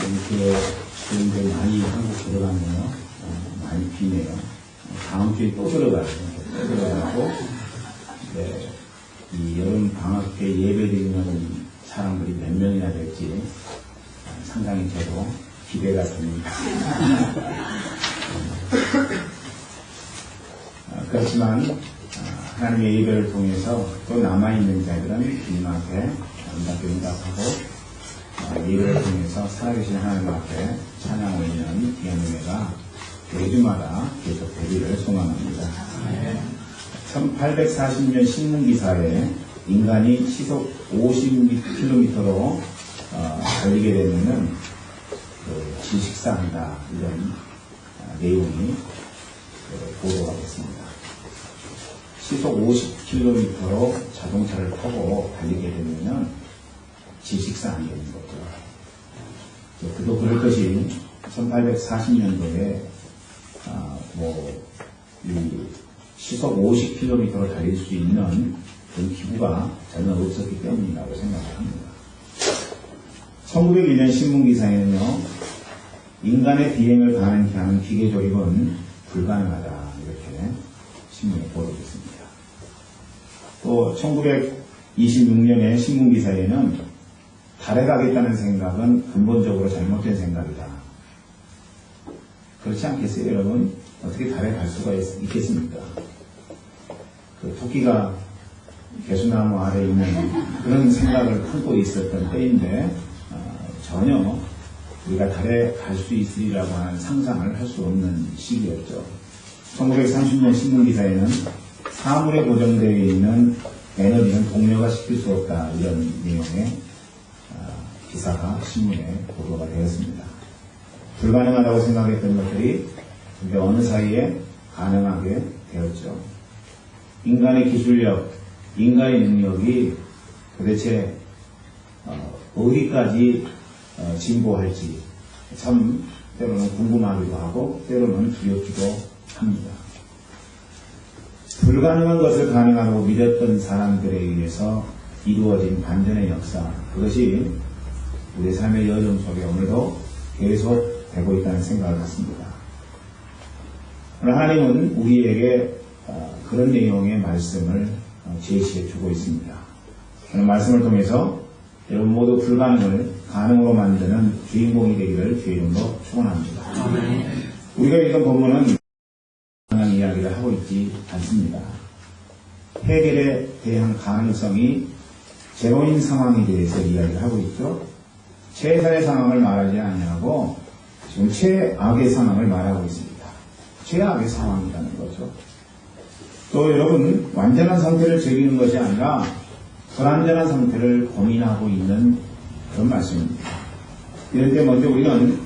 이렇게 지금 많이 한국 들어갔네요. 많이 비네요. 다음 주에 또 들어가요. 또 들어가고, 네, 이 여름 방학 때 예배드리는 사람들이 몇 명이나 될지 상당히 저도 기대가 됩니다. 그렇지만 하나님의 예배를 통해서 또 남아있는 자들은 주님 앞에 아름답게 응답하고 예배를 통해서 살아계신 하나님 앞에 찬양하고 있는 예배가 매주마다 계속 되기를 소망합니다. 1840년 신문기사에 인간이 시속 50km로 달리게 되면은 질식사한다, 이런 내용이 보도가 됐습니다. 시속 50km로 자동차를 타고 달리게 되면은 질식사하게 되는 거죠. 그도 그럴 것이 1840년도에 이 시속 50km로 달릴 수 있는 그런 기구가 전혀 없었기 때문이라고 생각을 합니다. 1901년 신문기사에는요, 인간의 비행을 가능케 하는 기계 조립은 불가능하다, 이렇게 신문에 보도됐습니다. 또 1926년의 신문기사에는 달에 가겠다는 생각은 근본적으로 잘못된 생각이다. 그렇지 않겠어요, 여러분? 어떻게 달에 갈 수가 있겠습니까? 그 토끼가 개수나무 아래에 있는 그런 생각을 품고 있었던 때인데 전혀 우리가 달에 갈 수 있으리라고 하는 상상을 할 수 없는 시기였죠. 1930년 신문기사에는 사물에 고정되어 있는 에너지는 동력화 시킬 수 없다, 이런 내용의 기사가 신문에 보도가 되었습니다. 불가능하다고 생각했던 것들이 어느 사이에 가능하게 되었죠. 인간의 기술력, 인간의 능력이 도대체 어디까지 진보할지 참 때로는 궁금하기도 하고 때로는 두렵기도 합니다. 불가능한 것을 가능하고 믿었던 사람들에 의해서 이루어진 반전의 역사, 그것이 우리 삶의 여정 속에 오늘도 계속 되고 있다는 생각을 갖습니다. 하나님은 우리에게 그런 내용의 말씀을 제시해 주고 있습니다. 그런 말씀을 통해서 여러분 모두 불가능을 가능으로 만드는 주인공이 되기를 주의 이름으로 축원합니다. 우리가 읽은 본문은 가능한 이야기를 하고 있지 않습니다. 해결에 대한 가능성이 제로인 상황에 대해서 이야기를 하고 있죠. 최선의 상황을 말하지 아니하고 지금 최악의 상황을 말하고 있습니다. 최악의 상황이라는 거죠. 또 여러분, 완전한 상태를 즐기는 것이 아니라 불완전한 상태를 고민하고 있는 그런 말씀입니다. 이럴 때 먼저 우리는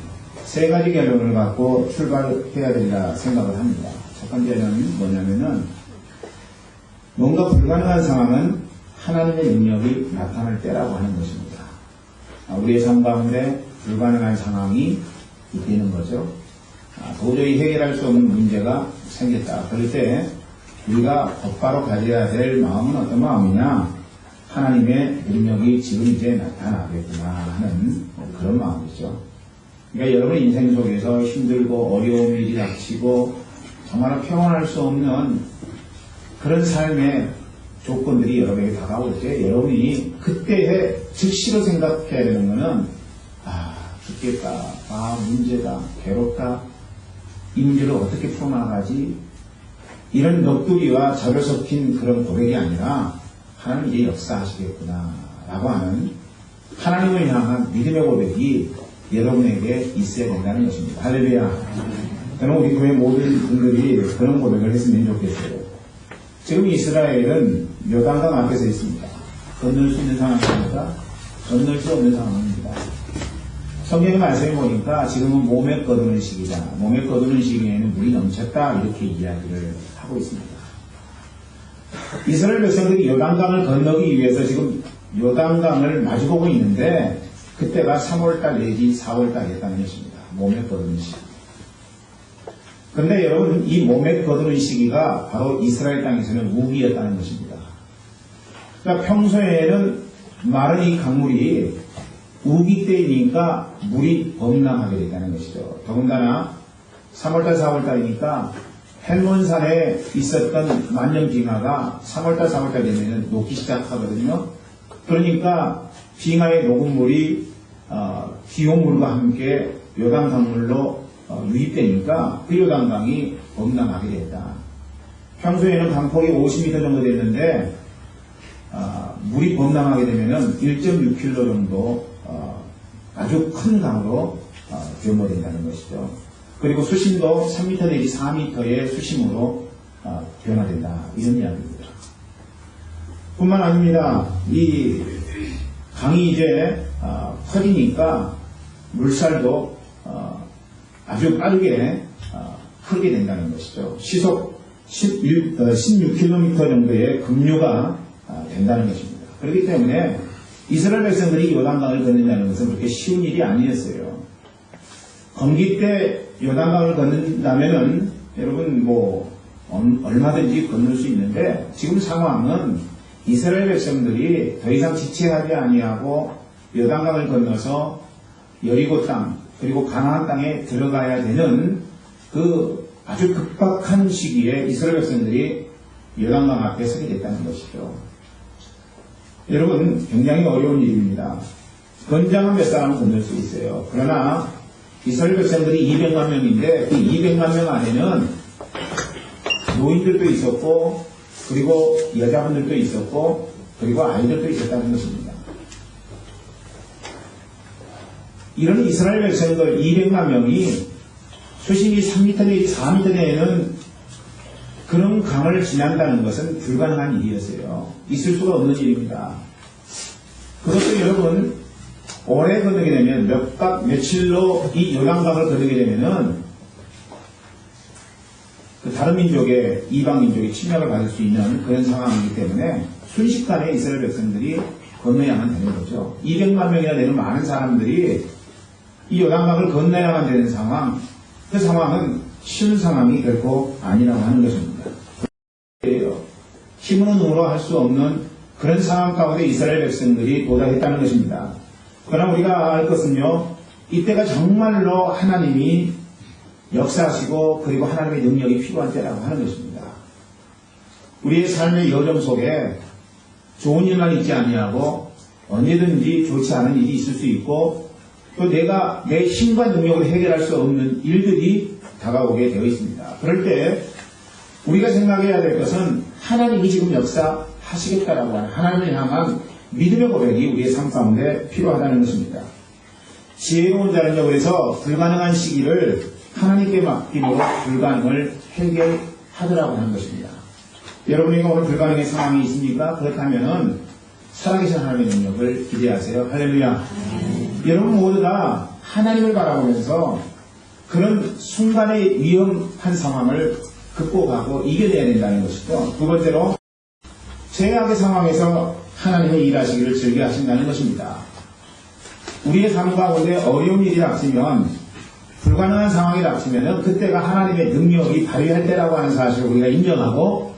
세 가지 결론을 갖고 출발해야 된다 생각을 합니다. 첫 번째는 뭐냐면은 뭔가 불가능한 상황은 하나님의 능력이 나타날 때라고 하는 것입니다. 우리의 삶 가운데 불가능한 상황이 있는 거죠. 도저히 해결할 수 없는 문제가 생겼다. 그럴 때 우리가 곧바로 가져야 될 마음은 어떤 마음이냐? 하나님의 능력이 지금 이제 나타나겠구나 하는 그런 마음이죠. 그러니까 여러분 인생 속에서 힘들고 어려운 일이 닥치고 정말 평안할 수 없는 그런 삶의 조건들이 여러분에게 다가올 때 여러분이 그때에 즉시로 생각해야 되는 것은 죽겠다, 문제다, 괴롭다, 이 문제를 어떻게 풀어나가지, 이런 넋두리와 잡여 섞인 그런 고백이 아니라 하나님 이제 역사하시겠구나 라고 하는 하나님을 향한 믿음의 고백이 여러분에게 있어야 된다는 것입니다. 할렐루야. 저는 우리 교회 모든 분들이 그런 고백을 했으면 좋겠어요. 지금 이스라엘은 요단강 앞에 서 있습니다. 건널 수 있는 상황입니다. 건널 수 없는 상황입니다. 성경의 말씀에 보니까 지금은 몸에 거두는 시기다. 몸에 거두는 시기에는 물이 넘쳤다. 이렇게 이야기를 하고 있습니다. 이스라엘 백성들이 요단강을 건너기 위해서 지금 요단강을 마주보고 있는데 그때가 3월달 내지 4월달이었다는 것입니다. 몸에 거두는 시기. 그런데 여러분, 이 몸에 거두는 시기가 바로 이스라엘 땅에서는 우기였다는 것입니다. 그러니까 평소에는 마른 이 강물이 우기 때이니까 물이 범람하게 된다는 것이죠. 더군다나 3월달, 4월달이니까 헬몬산에 있었던 만년빙하가 3월달, 4월달 되면 녹기 시작하거든요. 그러니까 빙하의 녹은 물이 기온물과 함께 요단강물로 유입되니까 그 요단강이 범람하게 됐다. 평소에는 강폭이 50m 정도 됐는데 물이 범람하게 되면 1.6km 정도 아주 큰 강으로 변모된다는 것이죠. 그리고 수심도 3m 내지 4m의 수심으로 변화된다. 이런 이야기입니다. 뿐만 아닙니다. 이 강이 이제 커지니까 물살도 아주 빠르게 흐르게 된다는 것이죠. 시속 16km 정도의 급류가 된다는 것입니다. 그렇기 때문에 이스라엘 백성들이 요단강을 건넌다는 것은 그렇게 쉬운 일이 아니었어요. 건기 때 요단강을 건넌다면은 여러분 얼마든지 건널 수 있는데 지금 상황은 이스라엘 백성들이 더 이상 지체하지 아니하고 요단강을 건너서 여리고 땅 그리고 가나안 땅에 들어가야 되는 그 아주 급박한 시기에 이스라엘 백성들이 요단강 앞에 서게 됐다는 것이죠. 여러분 굉장히 어려운 일입니다. 건장한 몇 사람은 건널 수 있어요. 그러나 이스라엘 백성들이 200만 명인데 그 200만 명 안에는 노인들도 있었고 그리고 여자분들도 있었고 그리고 아이들도 있었다는 것입니다. 이런 이스라엘 백성들 200만 명이 수심이 3m 내지 4m 내에는 그런 강을 지난다는 것은 불가능한 일이었어요. 있을 수가 없는 일입니다. 그것도 여러분 오래 건너게 되면 며칠로 이 요단강을 건너게 되면은 그 다른 민족의 이방 민족의 침략을 받을 수 있는 그런 상황이기 때문에 순식간에 이스라엘 백성들이 건너야만 되는 거죠. 200만 명이나 되는 많은 사람들이 이 요단강을 건너야만 되는 상황, 그 상황은 쉬운 상황이 결코 아니라고 하는 것입니다. 힘으로 능으로 할 수 없는 그런 상황 가운데 이스라엘 백성들이 도달했다는 것입니다. 그러나 우리가 알 것은요, 이때가 정말로 하나님이 역사하시고 그리고 하나님의 능력이 필요한 때라고 하는 것입니다. 우리의 삶의 여정 속에 좋은 일만 있지 아니하고 언제든지 좋지 않은 일이 있을 수 있고 또 내가 내 힘과 능력으로 해결할 수 없는 일들이 다가오게 되어 있습니다. 그럴 때 우리가 생각해야 될 것은 하나님이 지금 역사하시겠다라고 하는 하나님을 향한 믿음의 고백이 우리의 삶 가운데 필요하다는 것입니다. 지혜로운 자는요, 그래서 불가능한 시기를 하나님께 맡김으로 불가능을 해결하더라고 하는 것입니다. 여러분에게 오늘 불가능의 상황이 있습니까? 그렇다면 살아계신 하나님의 능력을 기대하세요. 할렐루야. 여러분 모두 다 하나님을 바라보면서 그런 순간의 위험한 상황을 극복하고 이겨내야 된다는 것이죠. 두 번째로 최악의 상황에서 하나님의 일하시기를 즐겨 하신다는 것입니다. 우리의 삶 가운데 어려운 일이 닥치면 불가능한 상황이 닥치면 그때가 하나님의 능력이 발휘할 때라고 하는 사실을 우리가 인정하고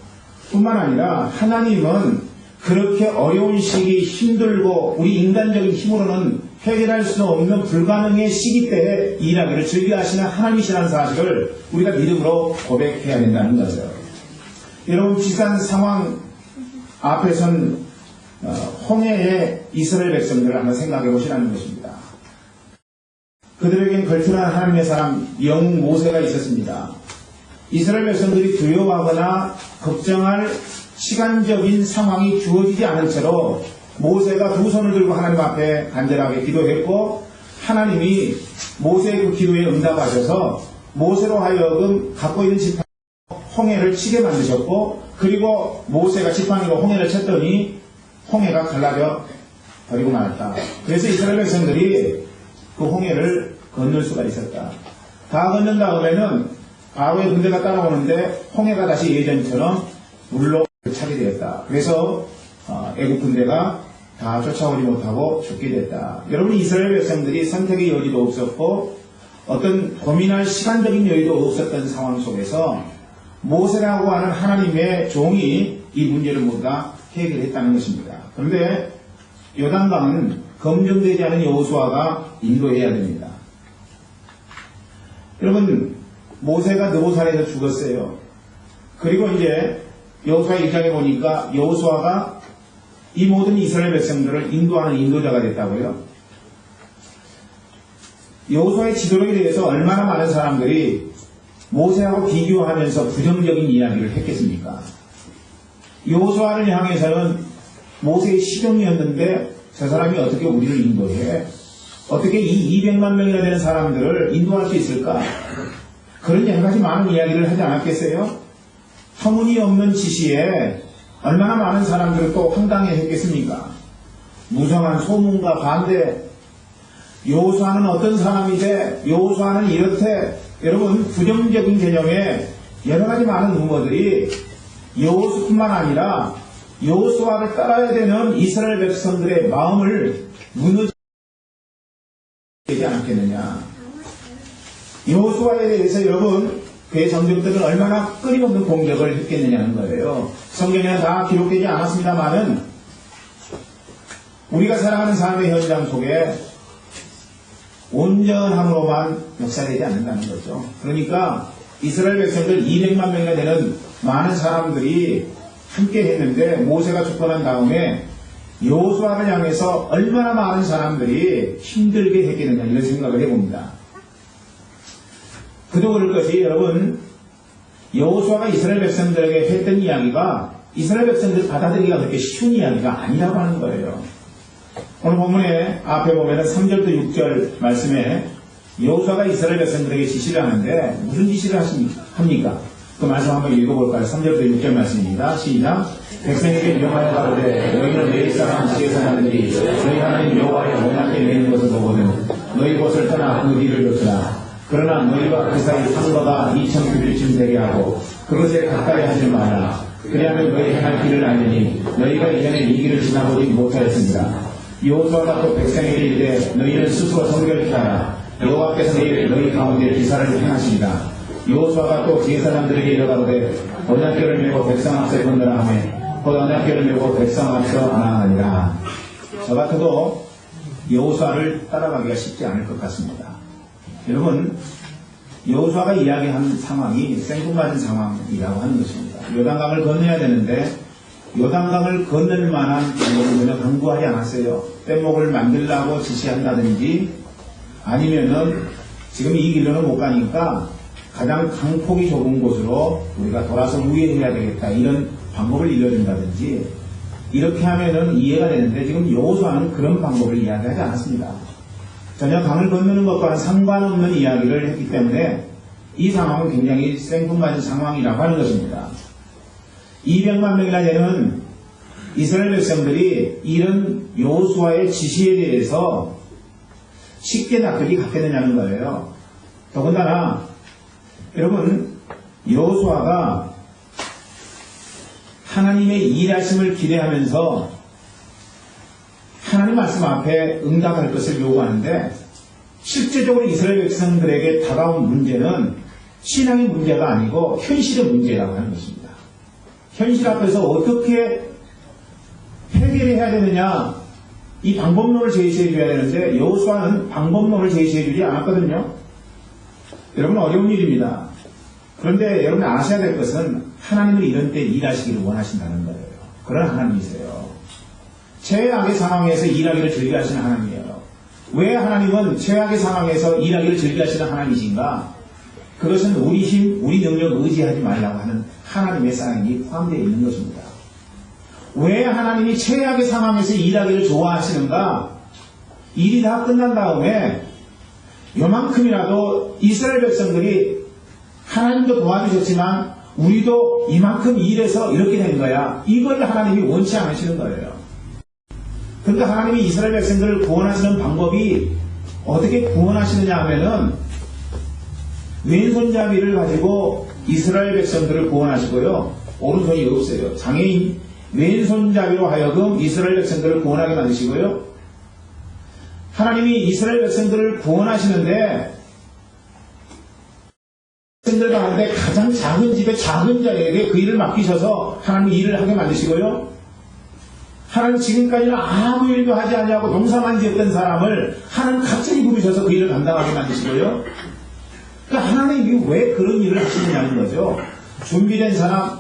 뿐만 아니라 하나님은 그렇게 어려운 시기 힘들고 우리 인간적인 힘으로는 해결할 수 없는 불가능의 시기 때에 일하기를 즐겨 하시는 하나님이시라는 사실을 우리가 믿음으로 고백해야 된다는 거죠. 여러분 비슷한 상황 앞에 선 홍해의 이스라엘 백성들을 한번 생각해 보시라는 것입니다. 그들에겐 걸출한 하나님의 사람 영웅 모세가 있었습니다. 이스라엘 백성들이 두려워하거나 걱정할 시간적인 상황이 주어지지 않은 채로 모세가 두 손을 들고 하나님 앞에 간절하게 기도했고 하나님이 모세의 그 기도에 응답하셔서 모세로 하여금 갖고 있는 지팡이로 홍해를 치게 만드셨고 그리고 모세가 지팡이로 홍해를 쳤더니 홍해가 갈라져 버리고 말았다. 그래서 이스라엘 백성들이 그 홍해를 건널 수가 있었다. 다 건넌 다음에는 바로의 군대가 따라오는데 홍해가 다시 예전처럼 물로 차게 되었다. 그래서 애국 군대가 다 쫓아오지 못하고 죽게 됐다. 여러분 이스라엘 백성들이 선택의 여지도 없었고 어떤 고민할 시간적인 여유도 없었던 상황 속에서 모세라고 하는 하나님의 종이 이 문제를 모두 다 해결했다는 것입니다. 그런데 요단강은 검증되지 않은 여호수아가 인도해야 됩니다. 여러분, 모세가 느보산에서 죽었어요. 그리고 이제 여호수아 1장에 보니까 여호수아가 이 모든 이스라엘 백성들을 인도하는 인도자가 됐다고요. 여호수아의 지도력에 대해서 얼마나 많은 사람들이 모세하고 비교하면서 부정적인 이야기를 했겠습니까? 여호수아를 향해서는 모세의 시종이었는데 저 사람이 어떻게 우리를 인도해? 어떻게 이 200만 명이나 되는 사람들을 인도할 수 있을까? 그런 여러 가지 많은 이야기를 하지 않았겠어요? 터무니없는 지시에 얼마나 많은 사람들을 또 황당해 했겠습니까? 무성한 소문과 반대, 여호수아는 어떤 사람이되, 여호수아는 이렇대. 여러분, 부정적인 개념에 여러 가지 많은 루머들이 여호수뿐만 아니라 여호수아를 따라야 되는 이스라엘 백성들의 마음을 무너지게 되지 않았겠느냐. 여호수아에 대해서 여러분, 그의 정적들은 얼마나 끊임없는 공격을 했겠느냐는 거예요. 성경에는 다 기록되지 않았습니다만은 우리가 살아가는 삶의 현장 속에 온전함으로만 역사되지 않는다는 거죠. 그러니까 이스라엘 백성들 200만 명이나 되는 많은 사람들이 함께 했는데 모세가 죽고 다음에 여호수아를 향해서 얼마나 많은 사람들이 힘들게 했겠느냐 이런 생각을 해봅니다. 그도 그럴 것이 여러분 여호수아가 이스라엘 백성들에게 했던 이야기가 이스라엘 백성들 받아들이기가 그렇게 쉬운 이야기가 아니라고 하는 거예요. 오늘 본문에 앞에 보면은 3절부터 6절 말씀에 여호수아가 이스라엘 백성들에게 지시를 하는데 무슨 지시를 합니까? 그 말씀 한번 읽어볼까요? 3절부터 6절 말씀입니다. 시작. 백성에게 명하여 가로되 너희는 내 사람 지혜 사람들이 너희 하나님 여호와의 언약궤 내는 것을 보거든 너희 곳을 떠나 그 뒤를 쫓으라. 그러나 너희와 그 사이 상거가 2000규빗쯤 되게 하고 그것에 가까이 하지 마라. 그리하면 너희 행할 길을 알리니 너희가 이전에 이 길을 지나보지 못하였습니다. 여호수아가 또 백성에게 이르되 너희는 스스로 성결히 하라. 여호와께서 내일 너희 가운데 기사를 행하시리라. 여호수아가 또 지혜 사람들에게 이르가로되 언약궤를 메고 백성 앞에 건너라 하며 곧 언약궤를 메고 백성 앞서 나아가니라. 저 같아도 여호수아를 따라가기가 쉽지 않을 것 같습니다. 여러분, 여호수아가 이야기한 상황이 생뚱맞은 상황이라고 하는 것입니다. 요단강을 건너야 되는데 요단강을 건널 만한 방법을 전혀 강구하지 않았어요. 뗏목을 만들라고 지시한다든지 아니면은 지금 이 길로는 못 가니까 가장 강폭이 좁은 곳으로 우리가 돌아서 우회해야 되겠다 이런 방법을 일러준다든지 이렇게 하면은 이해가 되는데 지금 여호수아는 그런 방법을 이야기하지 않았습니다. 전혀 강을 건너는 것과는 상관없는 이야기를 했기 때문에 이 상황은 굉장히 생뚱맞은 상황이라고 하는 것입니다. 200만 명이나 되는 이스라엘 백성들이 이런 여호수아의 지시에 대해서 쉽게 납득이 갔겠느냐는 거예요. 더군다나 여러분 여호수아가 하나님의 일하심을 기대하면서 하나님 말씀 앞에 응답할 것을 요구하는데 실제적으로 이스라엘 백성들에게 다가온 문제는 신앙의 문제가 아니고 현실의 문제라고 하는 것입니다. 현실 앞에서 어떻게 해결해야 되느냐 이 방법론을 제시해 줘야 되는데 여호수아는 방법론을 제시해 주지 않았거든요. 여러분 어려운 일입니다. 그런데 여러분 아셔야 될 것은 하나님은 이런 때 일하시기를 원하신다는 거예요. 그런 하나님이세요. 최악의 상황에서 일하기를 즐겨하시는 하나님이에요. 왜 하나님은 최악의 상황에서 일하기를 즐겨하시는 하나님이신가? 그것은 우리 힘, 우리 능력 의지하지 말라고 하는 하나님의 사랑이 포함되어 있는 것입니다. 왜 하나님이 최악의 상황에서 일하기를 좋아하시는가? 일이 다 끝난 다음에 요만큼이라도 이스라엘 백성들이 하나님도 도와주셨지만 우리도 이만큼 일해서 이렇게 된 거야. 이걸 하나님이 원치 않으시는 거예요. 그러니까 하나님이 이스라엘 백성들을 구원하시는 방법이 어떻게 구원하시느냐 하면은 왼손잡이를 가지고 이스라엘 백성들을 구원하시고요. 오른손이 없어요. 장애인 왼손잡이로 하여금 이스라엘 백성들을 구원하게 만드시고요. 하나님이 이스라엘 백성들을 구원하시는데 백성들 가운데 가장 작은 집의 작은 자에게 그 일을 맡기셔서 하나님이 일을 하게 만드시고요. 하나님 지금까지는 아무 일도 하지 않냐고 농사만 지었던 사람을 하나님 갑자기 부르셔서 그 일을 감당하게 만드시고요. 그러니까 하나님이 왜 그런 일을 하시느냐는 거죠. 준비된 사람,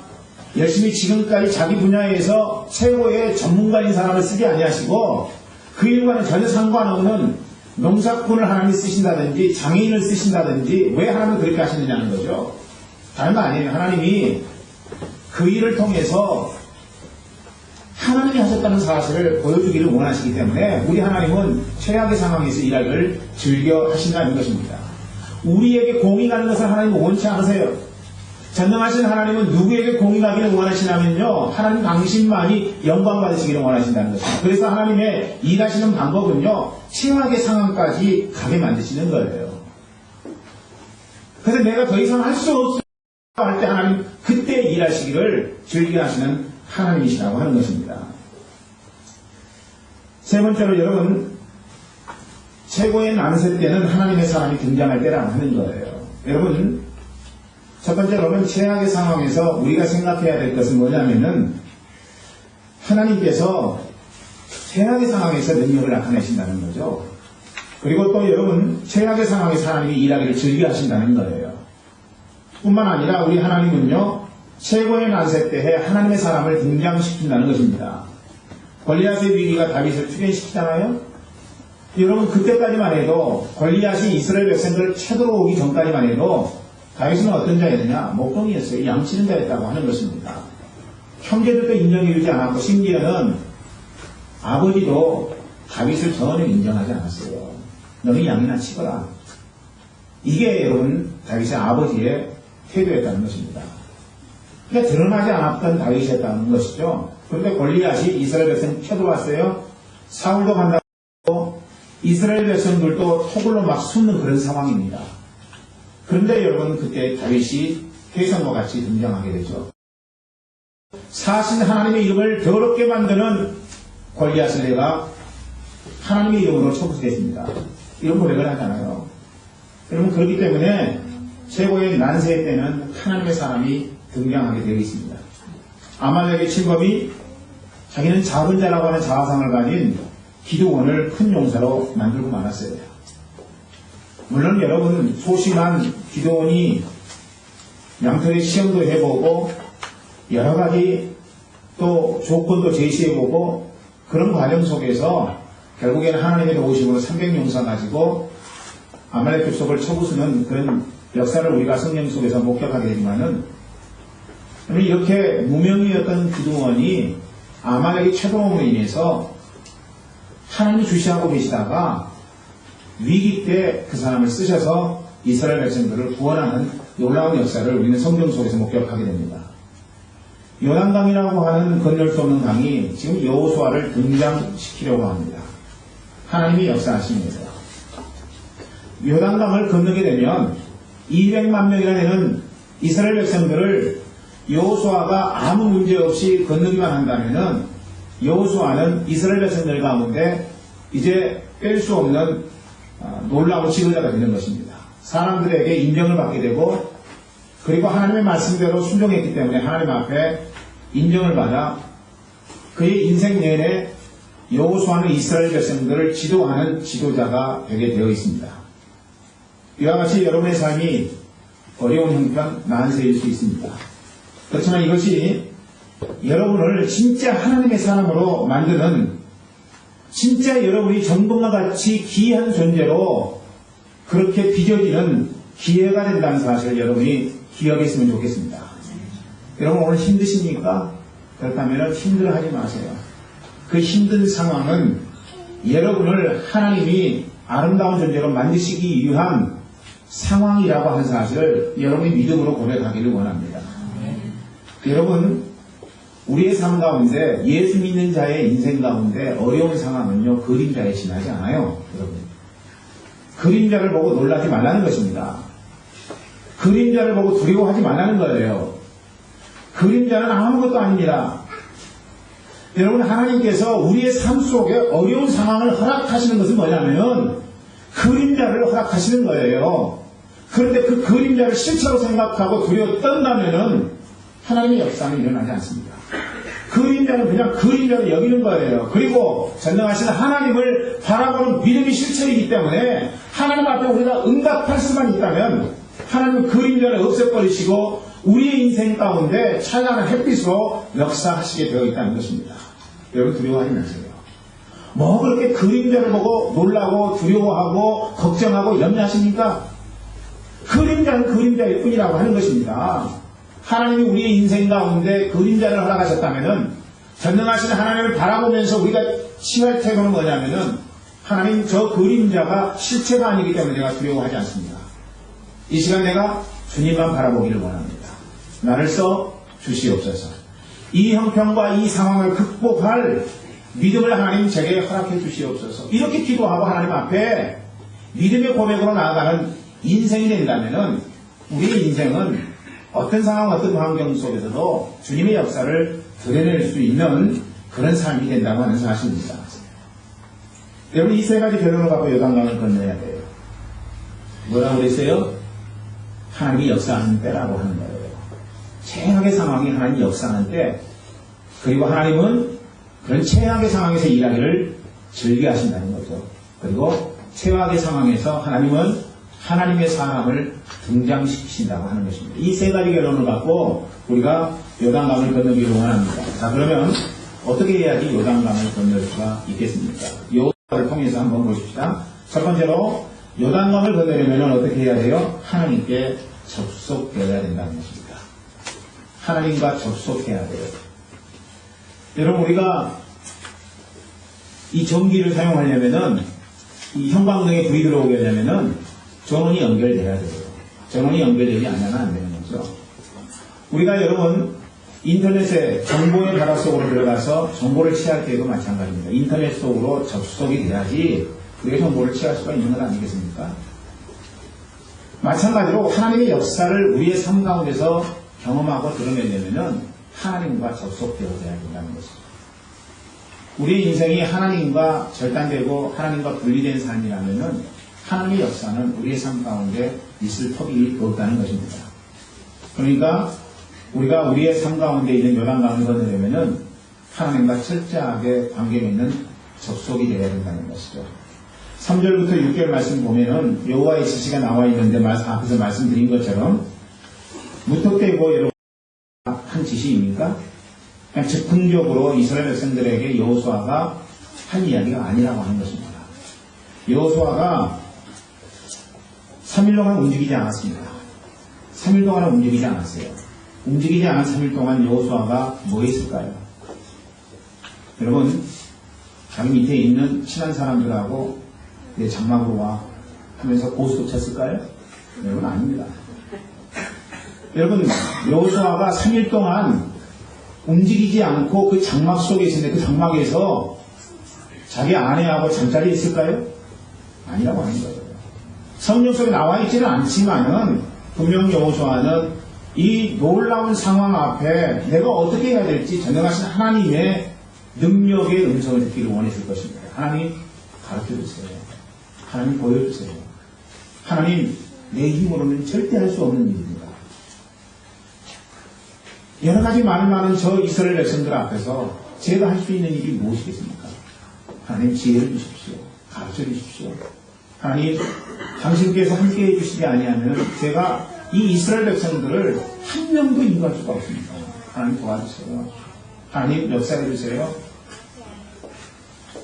열심히 지금까지 자기 분야에서 최고의 전문가인 사람을 쓰지 아니하시고 그 일과는 전혀 상관없는 농사꾼을 하나님이 쓰신다든지 장애인을 쓰신다든지 왜 하나님이 그렇게 하시느냐는 거죠. 다른 거 아니에요. 하나님이 그 일을 통해서 하나님이 하셨다는 사실을 보여주기를 원하시기 때문에 우리 하나님은 최악의 상황에서 일하기를 즐겨 하신다는 것입니다. 우리에게 공이 가는 것을 하나님은 원치 않으세요. 전능하신 하나님은 누구에게 공이 가기를 원하시냐면요, 하나님 당신만이 영광 받으시기를 원하신다는 것입니다. 그래서 하나님의 일하시는 방법은요, 최악의 상황까지 가게 만드시는 거예요. 그래서 내가 더 이상 할 수 없을 할 때 하나님 그때 일하시기를 즐겨 하시는 하나님이시라고 하는 것입니다. 세 번째로 여러분, 최고의 난세 때는 하나님의 사람이 등장할 때라고 하는 거예요. 여러분, 첫 번째로는 최악의 상황에서 우리가 생각해야 될 것은 뭐냐면은 하나님께서 최악의 상황에서 능력을 나타내신다는 거죠. 그리고 또 여러분, 최악의 상황에서 하나님이 일하기를 즐겨 하신다는 거예요. 뿐만 아니라 우리 하나님은요, 최고의 난세 때에 하나님의 사람을 등장시킨다는 것입니다. 골리앗의 위기가 다윗을 출현시키잖아요. 여러분, 그때까지만 해도 골리앗이 이스라엘 백성들을 쳐들어오기 전까지만 해도 다윗은 어떤 자였느냐? 목동이었어요. 양치는 자였다고 하는 것입니다. 형제들도 인정해주지 않았고 심지어는 아버지도 다윗을 전혀 인정하지 않았어요. 너는 양이나 치거라. 이게 여러분 다윗의 아버지의 태도였다는 것입니다. 그러니까 드러나지 않았던 다윗이었다는 것이죠. 그런데 골리앗이 이스라엘 백성 쳐들어왔어요. 사울도 간다고 이스라엘 백성들도 토굴로 막 숨는 그런 상황입니다. 그런데 여러분 그때 다윗이 혜성과 같이 등장하게 되죠. 사실 하나님의 이름을 더럽게 만드는 골리앗을 내가 하나님의 이름으로 처부수겠습니다. 이런 고백을 하잖아요. 여러분 그렇기 때문에 최고의 난세 때는 하나님의 사람이 등장하게 되어 있습니다. 아말렉의 침범이 자기는 작은 자라고 하는 자화상을 가진 기드온을 큰 용사로 만들고 말았어요. 물론 여러분 소심한 기드온이 양털의 시험도 해보고 여러 가지 또 조건도 제시해보고 그런 과정 속에서 결국에는 하나님의 도우심으로 300용사 가지고 아말렉 족속을 쳐부수는 그런 역사를 우리가 성경 속에서 목격하게 되지만은 이렇게 무명이었던 기드온이 아말렉의 쳐들어옴으로 인해서 하나님이 주시하고 계시다가 위기 때 그 사람을 쓰셔서 이스라엘 백성들을 구원하는 놀라운 역사를 우리는 성경 속에서 목격하게 됩니다. 요단강이라고 하는 건널 수 없는 강이 지금 여호수아를 등장시키려고 합니다. 하나님이 역사하십니다. 요단강을 건너게 되면 200만 명이나 되는 이스라엘 백성들을 여호수아가 아무 문제 없이 건너기만 한다면은 여호수아는 이스라엘 백성들 가운데 이제 뺄 수 없는 놀라운 지도자가 되는 것입니다. 사람들에게 인정을 받게 되고 그리고 하나님의 말씀대로 순종했기 때문에 하나님 앞에 인정을 받아 그의 인생 내내 여호수아는 이스라엘 백성들을 지도하는 지도자가 되게 되어 있습니다. 이와 같이 여러분의 삶이 어려운 형편, 난세일 수 있습니다. 그렇지만 이것이 여러분을 진짜 하나님의 사람으로 만드는 진짜 여러분이 정금과 같이 귀한 존재로 그렇게 빚어지는 기회가 된다는 사실을 여러분이 기억했으면 좋겠습니다. 여러분 오늘 힘드십니까? 그렇다면 힘들어하지 마세요. 그 힘든 상황은 여러분을 하나님이 아름다운 존재로 만드시기 위한 상황이라고 하는 사실을 여러분이 믿음으로 고백하기를 원합니다. 여러분 우리의 삶 가운데 예수 믿는 자의 인생 가운데 어려운 상황은요 그림자에 지나지 않아요. 여러분 그림자를 보고 놀라지 말라는 것입니다. 그림자를 보고 두려워하지 말라는 거예요. 그림자는 아무것도 아닙니다. 여러분 하나님께서 우리의 삶 속에 어려운 상황을 허락하시는 것은 뭐냐면 그림자를 허락하시는 거예요. 그런데 그 그림자를 실체로 생각하고 두려워 떤다면은 하나님의 역사는 일어나지 않습니다. 그림자는 그냥 그림자로 여기는 거예요. 그리고 전능하신 하나님을 바라보는 믿음이 실천이기 때문에 하나님 앞에 우리가 응답할 수만 있다면 하나님은 그림자를 없애버리시고 우리의 인생 가운데 찬란한 햇빛으로 역사하시게 되어 있다는 것입니다. 여러분 두려워하지 마세요. 뭐 그렇게 그림자를 보고 놀라고 두려워하고 걱정하고 염려하십니까? 그림자는 그림자일 뿐이라고 하는 것입니다. 하나님이 우리의 인생 가운데 그림자를 허락하셨다면 전능하신 하나님을 바라보면서 우리가 취할 태도는 뭐냐면은 하나님 저 그림자가 실체가 아니기 때문에 내가 두려워하지 않습니다. 이 시간 내가 주님만 바라보기를 원합니다. 나를 써 주시옵소서. 이 형편과 이 상황을 극복할 믿음을 하나님 제게 허락해 주시옵소서. 이렇게 기도하고 하나님 앞에 믿음의 고백으로 나아가는 인생이 된다면은 우리의 인생은 어떤 상황, 어떤 환경 속에서도 주님의 역사를 드러낼 수 있는 그런 삶이 된다고 하는 사실입니다. 여러분 이 세 가지 결론을 갖고 요단강을 건너야 돼요. 뭐라고 그랬어요? 하나님이 역사하는 때라고 하는 거예요. 최악의 상황이 하나님이 역사하는 때, 그리고 하나님은 그런 최악의 상황에서 일하기를 즐겨 하신다는 거죠. 그리고 최악의 상황에서 하나님은 하나님의 사람을 등장시키신다고 하는 것입니다. 이 세 가지 결론을 갖고 우리가 요단강을 건너기를 원합니다. 자, 그러면 어떻게 해야지 요단강을 건널 수가 있겠습니까? 요단강을 통해서 한번 보십시다. 첫 번째로 요단강을 건너려면 어떻게 해야 돼요? 하나님께 접속되어야 된다는 것입니다. 하나님과 접속해야 돼요. 여러분 우리가 이 전기를 사용하려면은 이 형광등에 불이 들어오게 하려면은 전원이 연결돼야 돼요. 전원이 연결되지 않으면 안 되는 거죠. 우리가 여러분 인터넷에 정보의 바다 속으로 들어가서 정보를 취할 때도 마찬가지입니다. 인터넷 속으로 접속이 돼야지 우리가 정보를 취할 수가 있는 것 아니겠습니까? 마찬가지로 하나님의 역사를 우리의 삶 가운데서 경험하고 드러내려면 하나님과 접속되어야 된다는 것이죠. 우리의 인생이 하나님과 절단되고 하나님과 분리된 삶이라면 하나님의 역사는 우리의 삶 가운데 있을 턱이 없다는 것입니다. 그러니까 우리가 우리의 삶 가운데 있는 요단강을 건너려면 하나님과 철저하게 관계가 있는 접속이 되어야 된다는 것이죠. 3절부터 6절 말씀 보면은 여호와의 지시가 나와 있는데 앞에서 말씀드린 것처럼 무턱대고 여러분 한 지시입니까? 그냥 즉흥적으로 이스라엘 백성들에게 여호수아가 한 이야기가 아니라고 하는 것입니다. 여호수아가 3일 동안 움직이지 않았습니다. 3일 동안은 움직이지 않았어요. 움직이지 않은 3일 동안 여호수아가 뭐 했을까요? 여러분 자기 밑에 있는 친한 사람들하고 내 장막으로 와 하면서 고스톱 쳤을까요? 여러분 아닙니다. 여러분 여호수아가 3일 동안 움직이지 않고 그 장막 속에 있었는데 그 장막에서 자기 아내하고 잠자리에 있을까요? 아니라고 하는 거예요. 성경 속에 나와 있지는 않지만은 분명 여호수아는 이 놀라운 상황 앞에 내가 어떻게 해야 될지 전능하신 하나님의 능력의 음성을 듣기를 원했을 것입니다. 하나님 가르쳐주세요. 하나님 보여주세요. 하나님 내 힘으로는 절대 할 수 없는 일입니다. 여러 가지 말 많은 저 이스라엘 백성들 앞에서 제가 할 수 있는 일이 무엇이겠습니까? 하나님 지혜를 주십시오. 가르쳐 주십시오. 하나님 당신께서 함께 해주시지 아니하면 제가 이 이스라엘 백성들을 한 명도 인도할 수가 없습니다. 하나님 도와주세요. 하나님 역사해 주세요.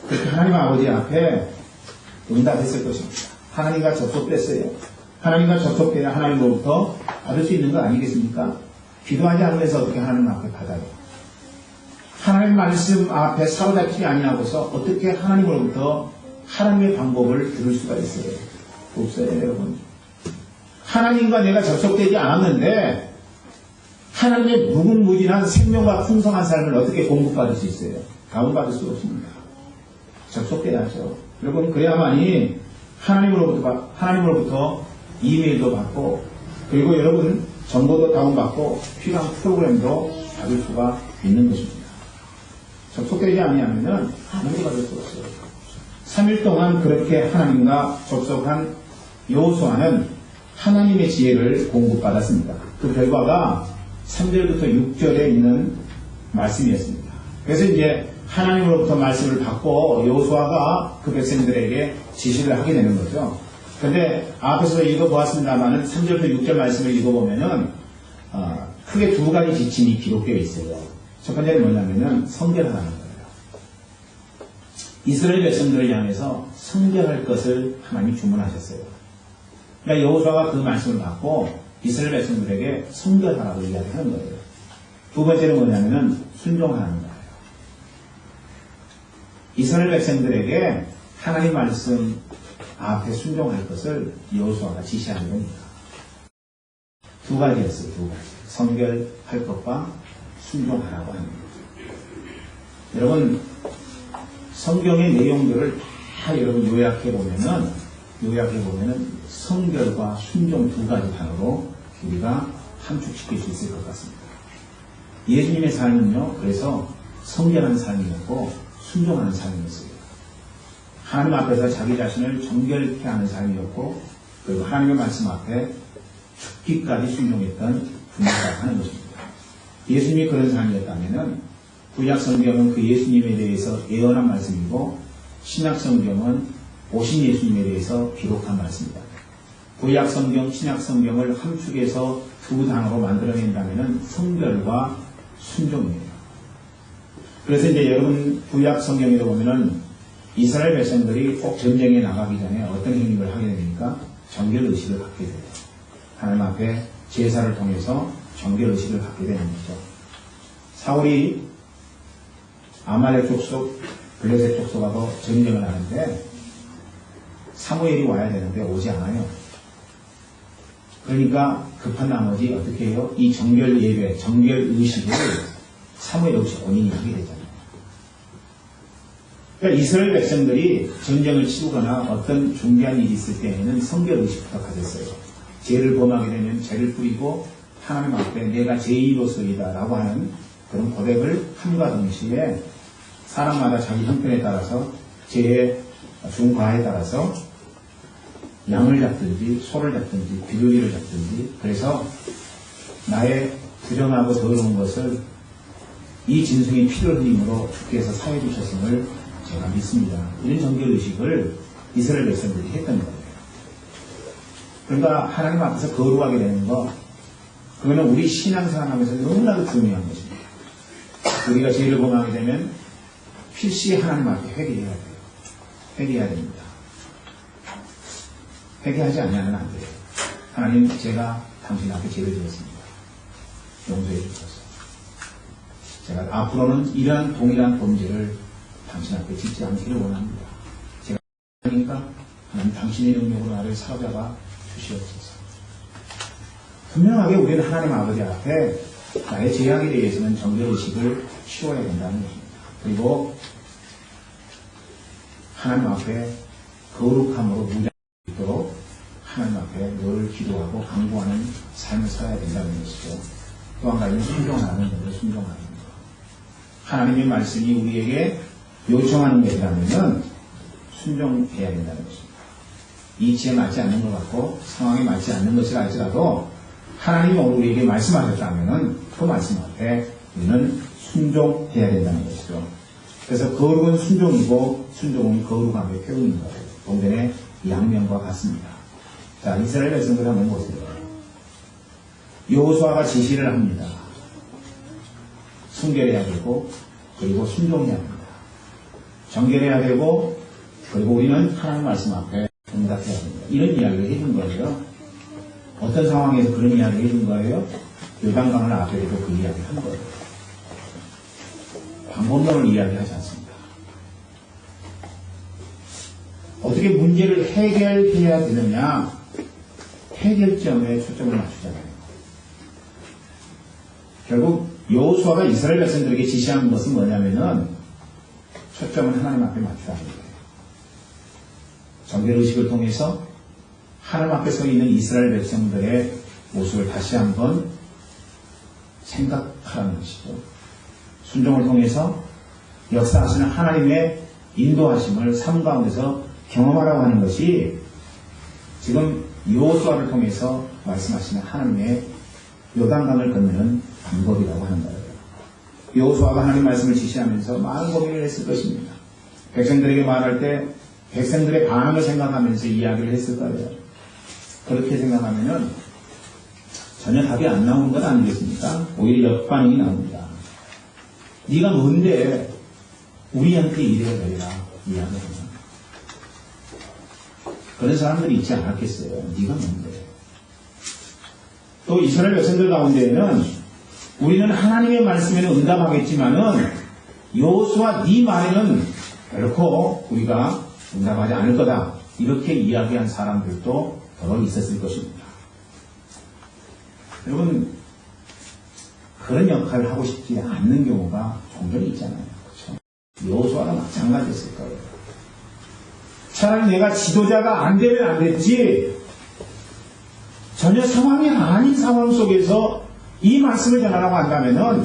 그렇게 하나님 아버지 앞에 응답했을 것입니다. 하나님과 접속됐어요. 하나님과 접속돼야 하나님으로부터 받을 수 있는 거 아니겠습니까? 기도하지 않으면서 어떻게 하나님 앞에 받아요? 하나님 말씀 앞에 사로잡히지 아니하고서 어떻게 하나님으로부터 하나님의 방법을 들을 수가 있어요? 없어요, 여러분. 하나님과 내가 접속되지 않았는데 하나님의 무궁무진한 생명과 풍성한 삶을 어떻게 공급받을 수 있어요? 다운받을 수 없습니다. 접속돼야죠. 여러분 그래야만이 하나님으로부터 이메일도 받고 그리고 여러분 정보도 다운받고 필요한 프로그램도 받을 수가 있는 것입니다. 접속되지 않으면 아무것도 받을 수 없어요. 3일 동안 그렇게 하나님과 접속한 여호수아는 하나님의 지혜를 공급받았습니다. 그 결과가 3절부터 6절에 있는 말씀이었습니다. 그래서 이제 하나님으로부터 말씀을 받고 여호수아가 그 백성들에게 지시를 하게 되는 거죠. 그런데 앞에서 읽어보았습니다만은 3절부터 6절 말씀을 읽어보면은 크게 두 가지 지침이 기록되어 있어요. 첫 번째는 뭐냐면은 성결하라는 거예요. 이스라엘 백성들을 향해서 성결할 것을 하나님이 주문하셨어요. 그러니까 여호수아가 그 말씀을 받고 이스라엘 백성들에게 성결하라고 이야기하는 거예요. 두 번째는 뭐냐면은 순종하는 거예요. 이스라엘 백성들에게 하나님 말씀 앞에 순종할 것을 여호수아가 지시하는 겁니다. 두 가지였어요. 두 가지. 성결할 것과 순종하라고 하는 거죠. 여러분 성경의 내용들을 다 여러분 요약해보면은 성결과 순종 두 가지 단어로 우리가 함축시킬 수 있을 것 같습니다. 예수님의 삶은요, 그래서 성결한 삶이었고 순종하는 삶이었어요. 하나님 앞에서 자기 자신을 정결케 하는 삶이었고, 그리고 하나님의 말씀 앞에 죽기까지 순종했던 분이라고 하는 것입니다. 예수님이 그런 삶이었다면은 구약 성경은 그 예수님에 대해서 예언한 말씀이고, 신약 성경은 오신 예수님에 대해서 기록한 말씀입니다. 구약 성경, 신약 성경을 함축해서 두 단어로 만들어낸다면은 성결과 순종이에요. 그래서 이제 여러분 구약 성경에도 보면은 이스라엘 백성들이 꼭 전쟁에 나가기 전에 어떤 행위를 하게 됩니까? 정결의식을 갖게 돼요. 하나님 앞에 제사를 통해서 정결의식을 갖게 되는 거죠. 사울이 아말렉 족속, 블레셋 족속하고 전쟁을 하는데 사무엘이 와야 되는데 오지 않아요. 그러니까 급한 나머지 어떻게 해요? 이 정결 예배, 정결 의식을 사무엘 없이 본인이 하게 되잖아요. 그러니까 이스라엘 백성들이 전쟁을 치르거나 어떤 중대한 일이 있을 때에는 성결 의식부터 가졌어요. 죄를 범하게 되면 죄를 뿌리고 하나님 앞에 내가 죄인으로서이다 라고 하는 그런 고백을 함과 동시에 사람마다 자기 형편에 따라서 죄의 중과에 따라서 양을 잡든지 소를 잡든지 비둘기를 잡든지 그래서 나의 부정하고 더러운 것을 이 진성의 피를 흘림으로 주께서 사해 주셨음을 제가 믿습니다. 이런 정결의식을 이스라엘 백성들이 했던 거예요. 그러니까 하나님 앞에서 거룩하게 되는 거, 그거는 우리 신앙생활하면서 너무나도 중요한 것입니다. 우리가 죄를 범하게 되면 필시 하나님 앞에 회개해야 돼요. 회개해야 됩니다. 회개하지 않으면 안 돼요. 하나님, 제가 당신 앞에 죄를 지었습니다. 용서해 주셔서 제가 앞으로는 이러한 동일한 범죄를 당신 앞에 짓지 않기를 원합니다. 제가 그러니까 하나님 당신의 능력으로 나를 사로잡아 주시옵소서. 분명하게 우리는 하나님 아버지 앞에 나의 죄악에 대해서는 정결의식을 치워야 된다는 것입니다. 그리고 하나님 앞에 거룩함으로 무장할 수 있도록 하나님 앞에 늘 기도하고 간구하는 삶을 살아야 된다는 것이죠. 또 한 가지는 순종하는 것을 순종하는 것. 하나님의 말씀이 우리에게 요청하는 것이라면 순종해야 된다는 것입니다. 이치에 맞지 않는 것 같고 상황에 맞지 않는 것이라 할지라도 하나님이 오늘 우리에게 말씀하셨다면 그 말씀 앞에 우리는 순종해야 된다는 것이죠. 그래서 거룩은 순종이고 순종은 거룩함의 표현인 거예요. 동전의 양면과 같습니다. 자, 이스라엘 백성들 한번 보세요. 여호수아가 지시를 합니다. 순결해야 되고 그리고 순종해야 됩니다. 정결해야 되고 그리고 우리는 하나님 말씀 앞에 응답해야 됩니다. 이런 이야기를 해준 거예요. 어떤 상황에서 그런 이야기를 해준 거예요? 요단강을 앞에 두고 그 이야기를 한 거예요. 방법론을 이야기하지 않습니다. 어떻게 문제를 해결해야 되느냐? 해결점에 초점을 맞추잖아요. 결국 여호수아가 이스라엘 백성들에게 지시한 것은 뭐냐면은 초점은 하나님 앞에 맞추라는 거예요. 정결의식을 통해서 하나님 앞에 서 있는 이스라엘 백성들의 모습을 다시 한번 생각하라는 것이죠. 순종을 통해서 역사하시는 하나님의 인도하심을 삶 가운데서 경험하라고 하는 것이 지금 여호수아를 통해서 말씀하시는 하나님의 요단강을 건너는 방법이라고 하는 거예요. 여호수아가 하나님 말씀을 지시하면서 많은 고민을 했을 것입니다. 백성들에게 말할 때 백성들의 반응을 생각하면서 이야기를 했을 거예요. 그렇게 생각하면은 전혀 답이 안 나오는 것 아니겠습니까? 오히려 역반응이 나옵니다. 네가 뭔데 우리한테 이래야 되라 이야기하면 그런 사람들이 있지 않았겠어요. 네가 뭔데? 또 이스라엘 백성들 가운데에는 우리는 하나님의 말씀에는 응답하겠지만은 여호수아 네 말에는 결코 우리가 응답하지 않을 거다. 이렇게 이야기한 사람들도 더러 있었을 것입니다. 여러분 그런 역할을 하고 싶지 않는 경우가 종종 있잖아요. 그렇죠? 여호수아가 마찬가지였을 거예요. 차라리 내가 지도자가 안 되면 안 됐지 전혀 상황이 아닌 상황 속에서 이 말씀을 전하라고 한다면은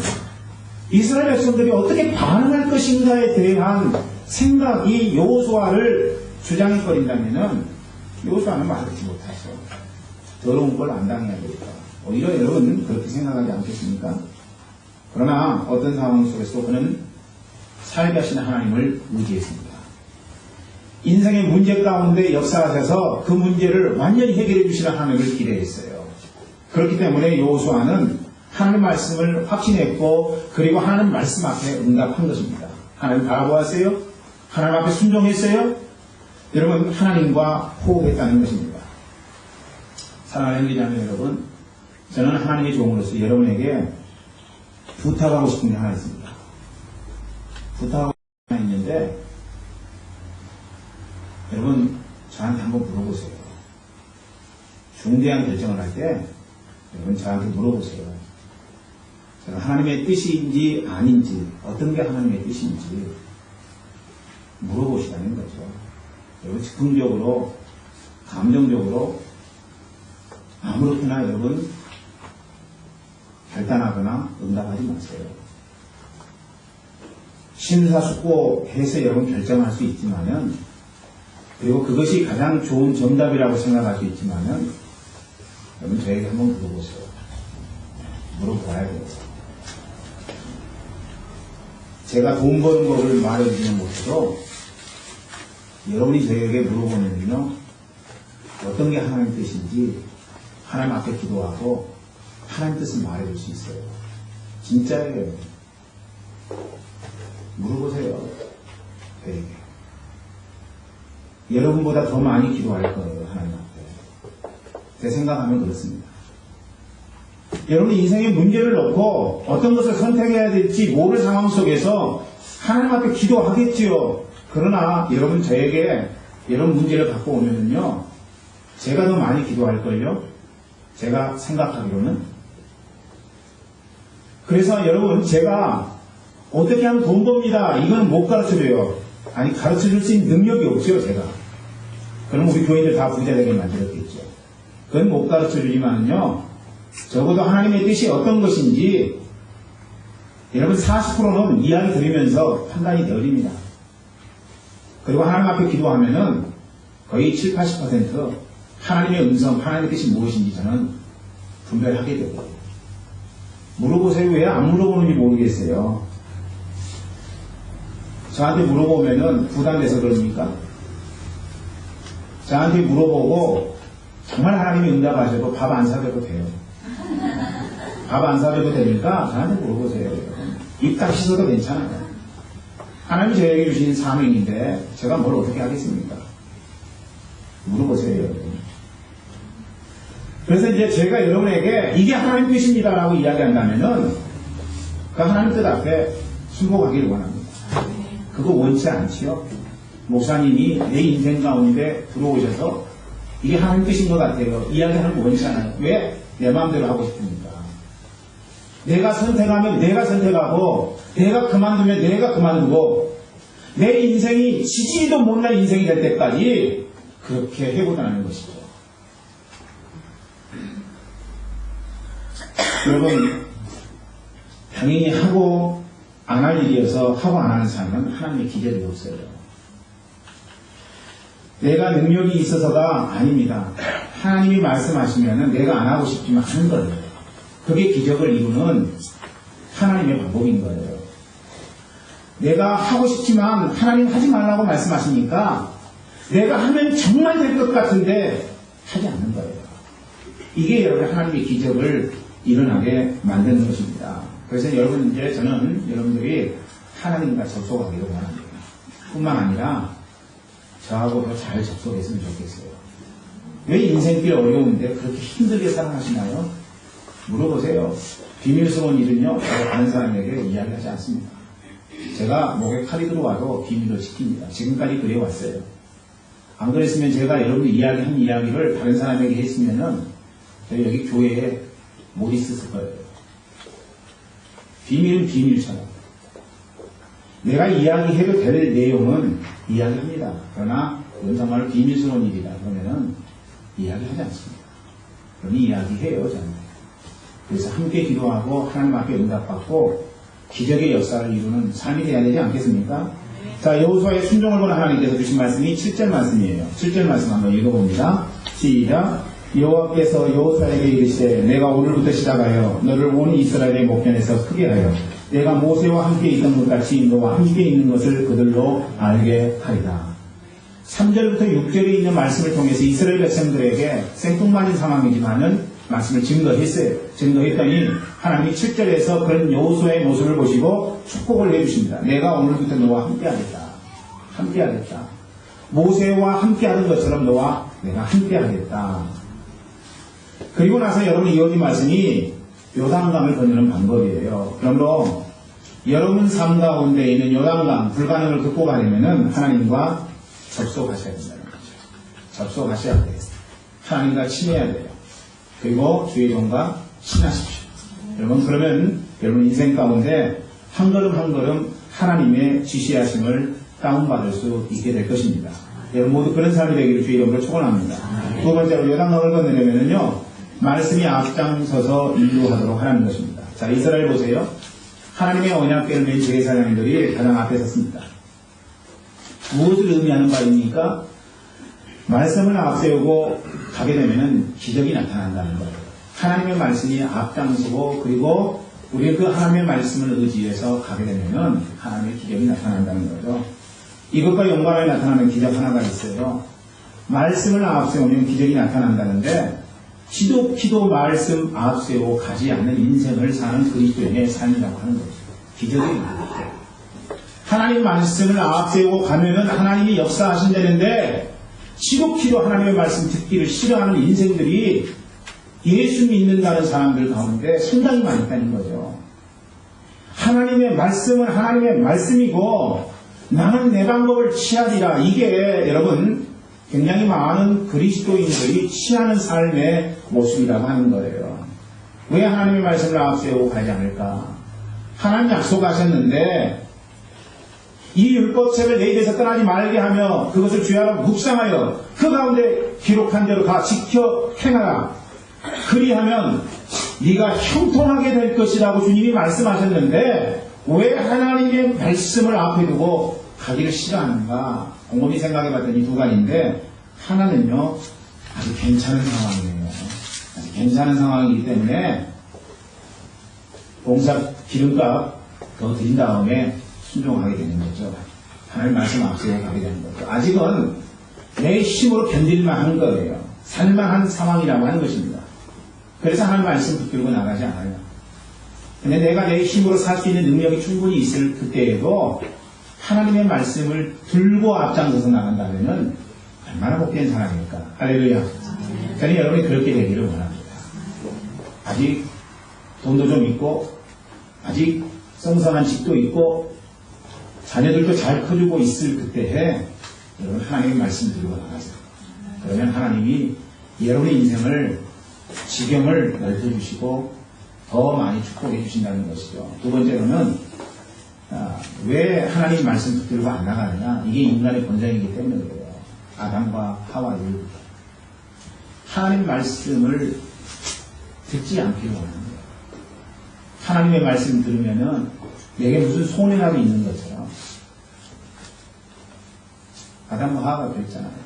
이스라엘 백성들이 어떻게 반응할 것인가에 대한 생각이 여호수아를 주장해버린다면은 여호수아는 말하지 못하죠. 더러운 걸 안 당해야 되겠다. 오히려 여러분 그렇게 생각하지 않겠습니까? 그러나 어떤 상황 속에서도 그는 살아계신 하나님을 의지했습니다. 인생의 문제 가운데 역사하셔서 그 문제를 완전히 해결해 주시는 하나님을 기대했어요. 그렇기 때문에 여호수아는 하나님 말씀을 확신했고 그리고 하나님 말씀 앞에 응답한 것입니다. 하나님 바라보았어요? 하나님 앞에 순종했어요? 여러분 하나님과 호흡했다는 것입니다. 사랑하는 기자님 여러분, 저는 하나님의 종으로서 여러분에게 부탁하고 싶은 게 하나 있습니다. 부탁하고 싶은 게 하나 있는데 여러분 저한테 한번 물어보세요. 중대한 결정을 할 때 여러분 저한테 물어보세요. 제가 하나님의 뜻인지 아닌지 어떤 게 하나님의 뜻인지 물어보시라는 거죠. 여러분 즉흥적으로 감정적으로 아무렇게나 여러분 결단하거나 응답하지 마세요. 심사숙고해서 여러분 결정할 수 있지만은 그리고 그것이 가장 좋은 정답이라고 생각할 수 있지만은 여러분 저에게 한번 물어보세요. 물어봐야 돼요. 제가 돈 버는 법을 말해주지는 못해도 여러분이 저에게 물어보면요 어떤 게 하나님 뜻인지 하나님 앞에 기도하고 하나님 뜻을 말해줄 수 있어요. 진짜예요. 물어보세요. 저에게. 여러분보다 더 많이 기도할 거예요. 하나님 앞에. 제 생각하면 그렇습니다. 여러분이 인생의 문제를 놓고 어떤 것을 선택해야 될지 모를 상황 속에서 하나님 앞에 기도하겠지요. 그러나 여러분 저에게 이런 문제를 갖고 오면요 제가 더 많이 기도할걸요. 제가 생각하기로는. 그래서 여러분 제가 어떻게 하면 돈 법니다. 이건 못 가르쳐줘요. 아니 가르쳐줄 수 있는 능력이 없죠. 제가. 그럼 우리 교인들 다 부자 되게 만들었겠죠. 그건 못 가르쳐주지만요 적어도 하나님의 뜻이 어떤 것인지 여러분 40%는 이야기 들으면서 판단이 되어집니다. 그리고 하나님 앞에 기도하면은 거의 7, 80% 하나님의 음성, 하나님의 뜻이 무엇인지 저는 분별하게 되고 물어보세요. 왜 안 물어보는지 모르겠어요. 저한테 물어보면은 부담돼서 그럽니까? 저한테 물어보고 정말 하나님이 응답하셔도 밥 안 사줘도 돼요. 밥 안 사줘도 되니까 저한테 물어보세요. 입 딱 씻어도 괜찮아요. 하나님이 저에게 주신 사명인데 제가 뭘 어떻게 하겠습니까? 물어보세요. 여러분. 그래서 이제 제가 여러분에게 이게 하나님 뜻입니다라고 이야기한다면은 그 하나님 뜻 앞에 순복하기를 원합니다. 그거 원치 않지요? 목사님이 내 인생 가운데 들어오셔서 이게 하나님 뜻인 것 같아요. 이야기하는 거 원치 않아요. 왜? 내 마음대로 하고 싶으니까. 내가 선택하면 내가 선택하고 내가 그만두면 내가 그만두고 내 인생이 지지도 못할 인생이 될 때까지 그렇게 해보자는 것이죠. 여러분 당연히 하고 안 할 일이어서 하고 안 하는 삶은 하나님의 기절이 없어요. 내가 능력이 있어서가 아닙니다. 하나님이 말씀하시면 내가 안 하고 싶지만 하는 거예요. 그게 기적을 이루는 하나님의 방법인 거예요. 내가 하고 싶지만 하나님 하지 말라고 말씀하시니까 내가 하면 정말 될 것 같은데 하지 않는 거예요. 이게 여러분 하나님의 기적을 일어나게 만드는 것입니다. 그래서 여러분 이제 저는 여러분들이 하나님과 접속하기를 원합니다. 뿐만 아니라 저하고도 잘 접속했으면 좋겠어요. 왜 인생길이 어려운데 그렇게 힘들게 살아가시나요? 물어보세요. 비밀스러운 일은요, 다른 사람에게 이야기하지 않습니다. 제가 목에 칼이 들어와도 비밀로 지킵니다. 지금까지 그래왔어요. 안 그랬으면 제가 여러분이 이야기한 이야기를 다른 사람에게 했으면은 저희 여기 교회에 못 있었을 거예요. 비밀은 비밀처럼. 내가 이야기해도 될 내용은 이야기합니다. 그러나 그건 정말 비밀스러운 일이다. 그러면은 이야기하지 않습니다. 그러니 이야기해요, 저는. 그래서 함께 기도하고 하나님 앞에 응답받고 기적의 역사를 이루는 삶이 되어야 되지 않겠습니까? 자, 여호수아의 순종을 보는 하나님께서 주신 말씀이 7절 말씀이에요. 7절 말씀 한번 읽어봅니다. 시작. 여호와께서 여호수아에게 이르시되 내가 오늘부터 시작하여 너를 온 이스라엘의 목전에서 크게 하여 내가 모세와 함께 있던 것 같이 너와 함께 있는 것을 그들로 알게 하리라. 3절부터 6절에 있는 말씀을 통해서 이스라엘 백성들에게 생뚱맞은 상황이지만은 말씀을 증거했어요. 증거했더니 하나님이 7절에서 그런 여호수아의 모습을 보시고 축복을 해주십니다. 내가 오늘부터 너와 함께하겠다. 함께하겠다. 모세와 함께하는 것처럼 너와 내가 함께하겠다. 그리고 나서 여러분이 이어진 말씀이 요단강을 건너는 방법이에요. 그러므로 여러분 삶 가운데 있는 요단강 불가능을 극복하려면 하나님과 접속하셔야 된다는 거죠. 접속하셔야 돼요. 하나님과 친해야 돼요. 그리고 주의 종과 친하십시오. 여러분 그러면 여러분 인생 가운데 한 걸음 한 걸음 하나님의 지시하심을 다운받을 수 있게 될 것입니다. 여러분 모두 그런 사람이 되기를 주의 이름으로 축원합니다. 두 번째로 요단강을 건너려면요 말씀이 앞장서서 인도하도록 하라는 것입니다. 자, 이스라엘 보세요. 하나님의 언약궤를 맨 제사장들이 가장 앞에 섰습니다. 무엇을 의미하는 바입니까? 말씀을 앞세우고 가게 되면 기적이 나타난다는 거예요. 하나님의 말씀이 앞장서고 그리고 우리 그 하나님의 말씀을 의지해서 가게 되면 하나님의 기적이 나타난다는 거죠. 이것과 연관하여 나타나는 기적 하나가 있어요. 말씀을 앞세우면 기적이 나타난다는데 기도 말씀 앞세우고 가지 않는 인생을 사는 그리스도인의 삶이라고 하는 거죠. 기적이 나타나요. 하나님 말씀을 앞세우고 가면은 하나님이 역사하신다는데 지독히도 하나님의 말씀 듣기를 싫어하는 인생들이 예수 믿는다는 사람들 가운데 상당히 많이 있다는 거죠. 하나님의 말씀은 하나님의 말씀이고 나는 내 방법을 취하리라. 이게 여러분 굉장히 많은 그리스도인들이 취하는 삶의 모습이라고 하는 거예요. 왜 하나님의 말씀을 앞세우고 가지 않을까? 하나님 약속하셨는데 이 율법책을 내 입에서 떠나지 말게 하며 그것을 주야로 묵상하여 그 가운데 기록한 대로 다 지켜 행하라. 그리하면 네가 형통하게 될 것이라고 주님이 말씀하셨는데 왜 하나님의 말씀을 앞에 두고 가기를 싫어하는가? 곰곰이 생각해봤더니 두 가지인데 하나는요 아주 괜찮은 상황이에요. 아주 괜찮은 상황이기 때문에 봉사 기름값 더 드린 다음에 순종하게 되는 거죠. 하나님 말씀 앞세워 가게 되는 거죠. 아직은 내 힘으로 견딜만 하는 거예요. 살만한 상황이라고 하는 것입니다. 그래서 하나님 말씀 붙들고 나가지 않아요. 근데 내가 내 힘으로 살 수 있는 능력이 충분히 있을 그때에도 하나님의 말씀을 들고 앞장서서 나간다면 얼마나 복된 사람입니까? 할렐루야. 저는 여러분이 그렇게 되기를 원합니다. 아직 돈도 좀 있고 아직 성성한 집도 있고 자녀들도 잘 커주고 있을 그때에 여러분 하나님의 말씀 들고 나가세요. 그러면 하나님이 여러분의 인생을 지경을 넓혀주시고 더 많이 축복해 주신다는 것이죠. 두 번째로는 왜 하나님 말씀 붙들고 안 나가느냐? 이게 인간의 본성이기 때문에 그래요. 아담과 하와 율 하나님 말씀을 듣지 않기를 원합니다. 하나님의 말씀 들으면은 내게 무슨 손해라도 있는 것처럼 아담과 하와가 그랬잖아요.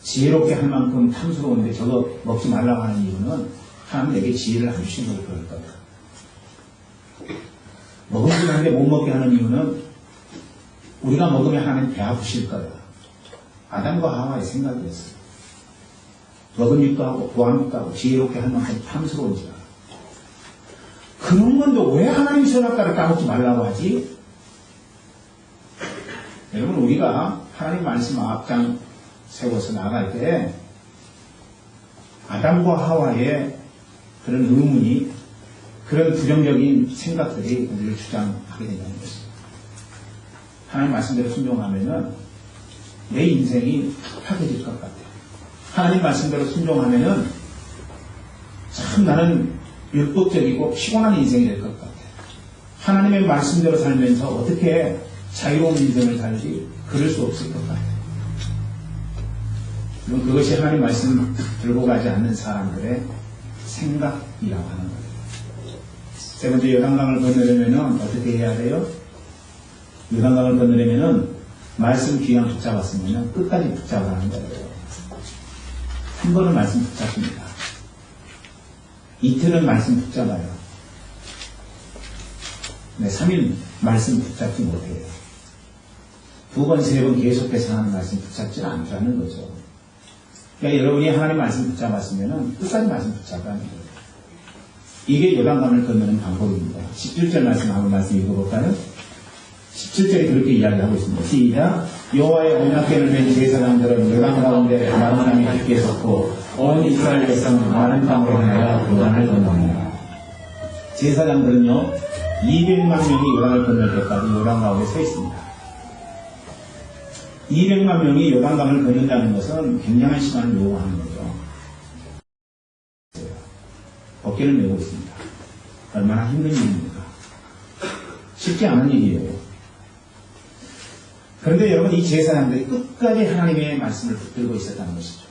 지혜롭게 할 만큼 탐스러운데 저거 먹지 말라고 하는 이유는 하나님 내게 지혜를 안 주신 걸 그럴 거다. 먹으면 하는데 못 먹게 하는 이유는 우리가 먹으면 하나님 배 아프실 거예요. 아담과 하와의 생각이었어요. 먹은 입도 하고 구한 입도 하고 지혜롭게 할 만큼 탐스러운지라. 그런 건데 왜 하나님 선악과를 까먹지 말라고 하지? 여러분, 우리가 하나님 말씀 앞장 세워서 나갈 때 아담과 하와의 그런 의문이, 그런 부정적인 생각들이 우리를 주장하게 된다는 것입니다. 하나님 말씀대로 순종하면은 내 인생이 팍팍해질 것 같아요. 하나님 말씀대로 순종하면은 참 나는 율법적이고 피곤한 인생이 될 것 같아요. 하나님의 말씀대로 살면서 어떻게 자유로운 인생을 살지 그럴 수 없을 것 같아요. 그럼 그것이 하나님 말씀 들고 가지 않는 사람들의 생각이라고 하는 거예요. 세 번째, 요단강을 건너려면 어떻게 해야 돼요? 요단강을 건너려면 말씀 귀양 붙잡았으면 끝까지 붙잡아라는 거예요. 한 번은 말씀 붙잡습니다. 이틀은 말씀 붙잡아요. 네, 3일 말씀 붙잡지 못해요. 두 번, 세 번 계속해서 하는 말씀 붙잡지는 않다는 거죠. 그러니까 여러분이 하나님 말씀 붙잡았으면 끝까지 말씀 붙잡아야 돼요. 이게 요단강을 건너는 방법입니다. 17절 말씀 한번 말씀 읽어볼까요? 17절에 그렇게 이야기하고 있습니다. 시작. 여호와의 언약궤를 맨 제사장들은 요단 가운데 마른 땅에 깊게 섰고 온 이스라엘 백성은 마른 땅으로 나가 요단을 건너니라. 제사장들은요 200만 명이 요단을 건널 때까지 요단 가운데 서 있습니다. 200만 명이 요단강을 건넌다는 것은 굉장한 시간을 요구하는 거죠. 어깨를 메고 있습니다. 얼마나 힘든 일입니까? 쉽지 않은 일이에요. 그런데 여러분, 이 제사장들이 끝까지 하나님의 말씀을 붙들고 있었다는 것이죠.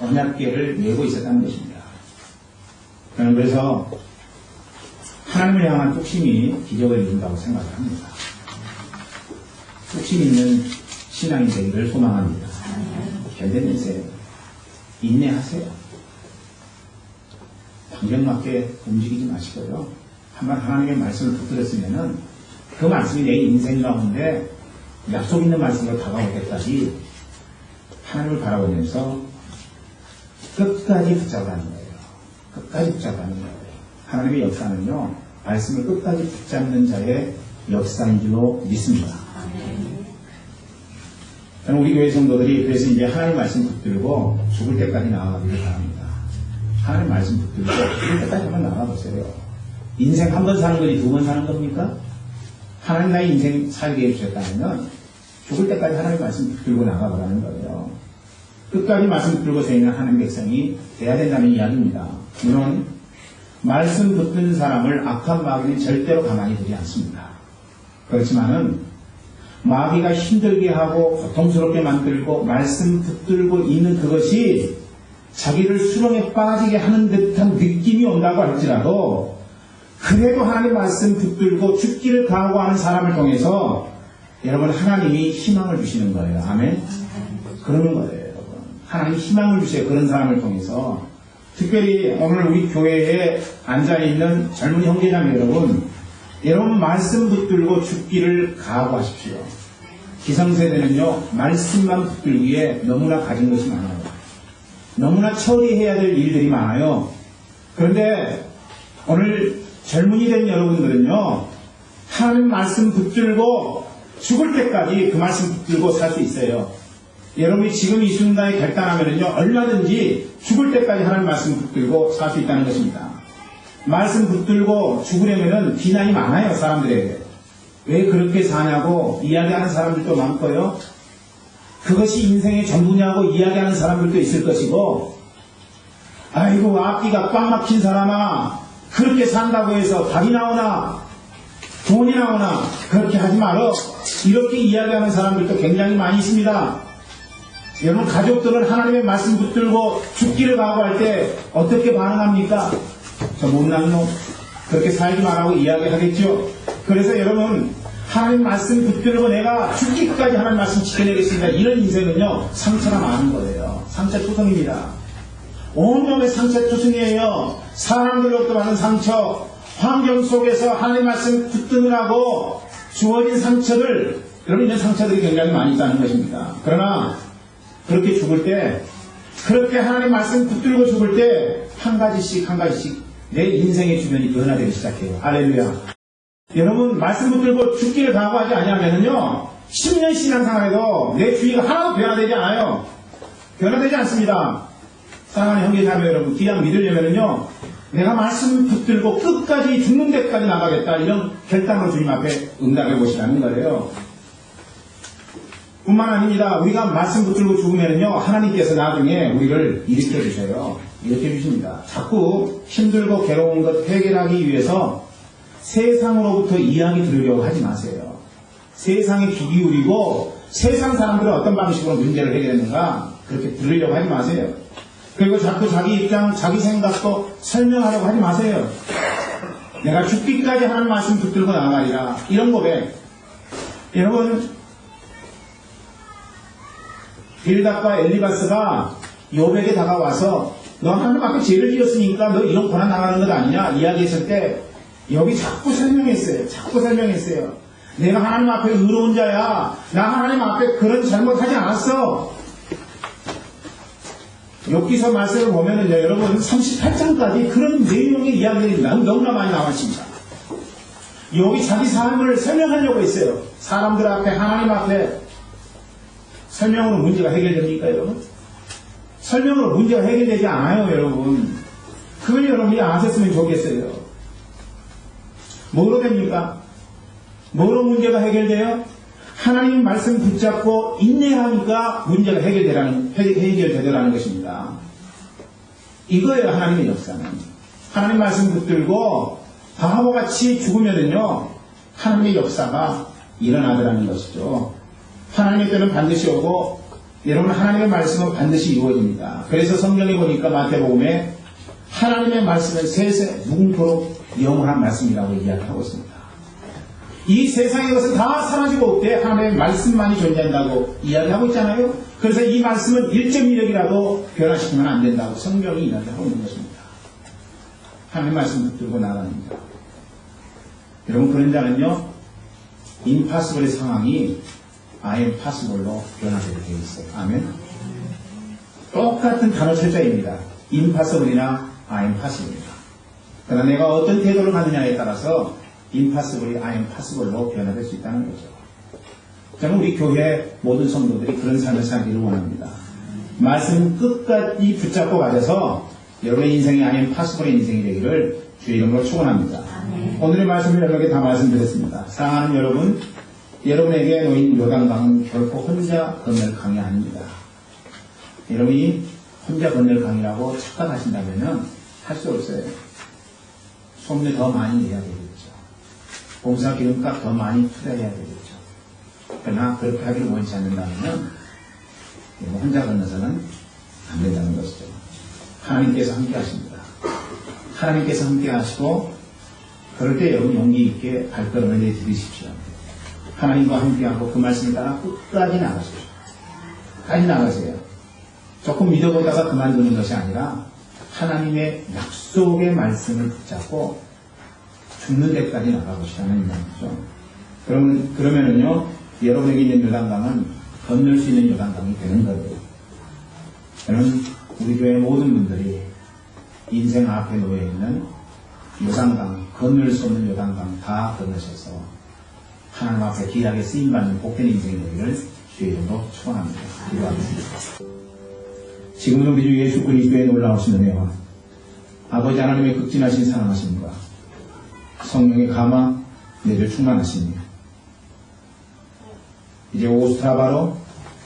언약궤를 메고 있었다는 것입니다. 저는 그래서 하나님을 향한 뚝심이 기적을 이룬다고 생각을 합니다. 뚝심 있는 신앙이 되기를 소망합니다. 견뎌내세요. 인내하세요. 당장맞게 움직이지 마시고요. 한번 하나님의 말씀을 붙들었으면은 그 말씀이 내 인생 가운데 약속 있는 말씀으로 다가올 때까지 하나님을 바라보면서 끝까지 붙잡아가는 거예요. 끝까지 붙잡아가는 거예요. 하나님의 역사는요, 말씀을 끝까지 붙잡는 자의 역사인 줄로 믿습니다. 저는 우리 교회 성도들이 그래서 이제 하나님 말씀 붙들고 죽을 때까지 나아가기를 바랍니다. 하나님 말씀 붙들고 죽을 때까지 한번 나가보세요. 인생 한 번 사는 거지 두 번 사는 겁니까? 하나님 나의 인생 살게 해주셨다면 죽을 때까지 하나님 말씀 붙들고 나가보라는 거예요. 끝까지 말씀 붙들고 서 있는 하나님 백성이 돼야 된다는 이야기입니다. 물론 말씀 붙든 사람을 악한 마귀는 절대로 가만히 두지 않습니다. 그렇지만은 마귀가 힘들게 하고 고통스럽게 만들고 말씀 붙들고 있는 그것이 자기를 수렁에 빠지게 하는 듯한 느낌이 온다고 할지라도 그래도 하나님 말씀 붙들고 죽기를 각오하는 사람을 통해서 여러분 하나님이 희망을 주시는 거예요. 아멘? 그러는 거예요. 여러분. 하나님이 희망을 주세요. 그런 사람을 통해서. 특별히 오늘 우리 교회에 앉아있는 젊은 형제자매 여러분 말씀 붙들고 죽기를 각오하십시오. 기성세대는요 말씀만 붙들기에 너무나 가진 것이 많아요. 너무나 처리해야 될 일들이 많아요. 그런데 오늘 젊은이 된 여러분들은요 하나님 말씀 붙들고 죽을 때까지 그 말씀 붙들고 살 수 있어요. 여러분이 지금 이 순간에 결단하면요 얼마든지 죽을 때까지 하나님 말씀 붙들고 살 수 있다는 것입니다. 말씀 붙들고 죽으려면은 비난이 많아요. 사람들에게. 왜 그렇게 사냐고 이야기하는 사람들도 많고요. 그것이 인생의 전부냐고 이야기하는 사람들도 있을 것이고, 아이고 앞뒤가 꽉 막힌 사람아 그렇게 산다고 해서 밥이 나오나 돈이 나오나 그렇게 하지 말어 이렇게 이야기하는 사람들도 굉장히 많이 있습니다. 여러분 가족들은 하나님의 말씀 붙들고 죽기를 각오할 때 어떻게 반응합니까? 저 못난 놈 그렇게 살지 말라고 이야기하겠죠. 그래서 여러분 하나님 말씀 붙들고 내가 죽기까지 하나님 말씀 지켜내겠습니다. 이런 인생은요 상처가 많은 거예요. 상처투성입니다. 온몸의 상처투성이에요. 사람들로부터 받은 상처, 환경 속에서 하나님 말씀 붙드느라고 주어진 상처들, 여러분 이런 상처들이 굉장히 많이 있다는 것입니다. 그러나 그렇게 죽을 때, 그렇게 하나님 말씀 붙들고 죽을 때 한 가지씩 내 인생의 주변이 변화되기 시작해요. 할렐루야. 여러분 말씀 붙들고 죽기를 각오하지 아니하면은요 10년 신앙생활에도 내 주위가 하나도 변화되지 않아요. 변화되지 않습니다. 사랑하는 형제자매 여러분, 기왕 믿으려면은요 내가 말씀 붙들고 끝까지 죽는 데까지 나가겠다, 이런 결단으로 주님 앞에 응답해 보시라는 거예요. 뿐만 아닙니다. 우리가 말씀 붙들고 죽으면은요 하나님께서 나중에 우리를 일으켜 주셔요. 일으켜 주십니다. 자꾸 힘들고 괴로운 것 해결하기 위해서 세상으로부터 이야기 들으려고 하지 마세요. 세상에 귀 기울이고 세상 사람들은 어떤 방식으로 문제를 해결했는가 그렇게 들으려고 하지 마세요. 그리고 자꾸 자기 입장, 자기 생각도 설명하려고 하지 마세요. 내가 죽기까지 하는 말씀 붙들고 나가리라, 이런 고백. 여러분, 빌닷과 엘리바스가 요백에 다가와서 너 하나님 앞에 죄를 지었으니까 너 이런 고난 당하는 것 아니냐 이야기했을 때 여기 자꾸 설명했어요. 내가 하나님 앞에 의로운 자야. 나 하나님 앞에 그런 잘못하지 않았어. 욥기서 말씀을 보면은요, 여러분 38장까지 그런 내용의 이야기들이 너무나 많이 나와 있습니다. 욥이 자기 삶을 설명하려고 했어요. 사람들 앞에, 하나님 앞에. 설명으로 문제가 해결됩니까, 여러분? 설명으로 문제가 해결되지 않아요, 여러분. 그걸 여러분이 아셨으면 좋겠어요. 뭐로 됩니까? 뭐로 문제가 해결돼요? 하나님 말씀 붙잡고 인내하니까 문제가 해결되더라는 것입니다. 이거예요, 하나님의 역사는. 하나님 말씀 붙들고 바보같이 죽으면은요, 하나님의 역사가 일어나더라는 것이죠. 하나님의 때는 반드시 오고, 여러분 하나님의 말씀은 반드시 이루어집니다. 그래서 성경에 보니까 마태복음에 하나님의 말씀은 세세 무궁토록 영원한 말씀이라고 이야기하고 있습니다. 이 세상의 것은 다 사라지고 없대. 하나님의 말씀만이 존재한다고 이야기하고 있잖아요. 그래서 이 말씀은 1.1억이라도 변화시키면 안 된다고 성경이 이야기하고 있는 것입니다. 하나님의 말씀 붙들고 나갑니다. 여러분, 그런 자는요, 임파서블의 상황이 I am possible로 변화되게 되어 있어요. 아멘. 똑같은 단어 철자입니다. impossible이나 I am possible입니다. 그러나 내가 어떤 태도를 갖느냐에 따라서 impossible이 I am possible로 변화될 수 있다는 거죠. 저는 우리 교회 모든 성도들이 그런 삶을 살기를 원합니다. 말씀 끝까지 붙잡고 가져서 여러분의 인생이 I am possible의 인생이 되기를 주의 이름으로 축원합니다. 오늘의 말씀을 여러분에게 다 말씀드렸습니다. 사랑하는 여러분, 여러분에게 놓인 요단강은 결코 혼자 건널 강이 아닙니다. 여러분이 혼자 건널 강이라고 착각하신다면 할 수 없어요. 소문을 더 많이 내야 되겠죠. 봉사 기름값 더 많이 투자해야 되겠죠. 그러나 그렇게 하기를 원치 않는다면 혼자 건너서는 안 된다는 것이죠. 하나님께서 함께 하십니다. 하나님께서 함께 하시고, 그럴 때 여러분 용기 있게 발걸음을 내디디십시오. 하나님과 함께하고 그 말씀을 따라 끝까지 나가십시오. 끝까지 나가세요. 조금 믿어보다가 그만두는 것이 아니라 하나님의 약속의 말씀을 붙잡고 죽는 데까지 나가보시라는 말이죠. 그러면은요, 여러분에게 있는 요단강은 건널 수 있는 요단강이 되는 거예요. 저는 우리 교회 모든 분들이 인생 앞에 놓여있는 요단강, 건널 수 없는 요단강 다 건너셔서 하나님 앞에 귀하게 쓰임받는 복된 인생이 되기를 주의 이름으로 축원합니다. 기도하겠습니다. 지금은 우리 주 예수 그리스도의 놀라우신 은혜와 아버지 하나님의 극진하신 사랑하심과 성령의 감화 내를 충만하시니 이제 오스트라바로